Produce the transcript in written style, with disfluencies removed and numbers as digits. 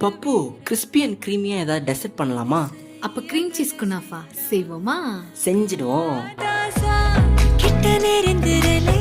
Pappu crispy and க்ரீமியா ஏதாவது dessert பண்ணலாமா? அப்ப க்ரீம் சீஸ் குனாஃபா செய்வோமா? செஞ்சிடுவோம். கிட்ட நெருங்குறலே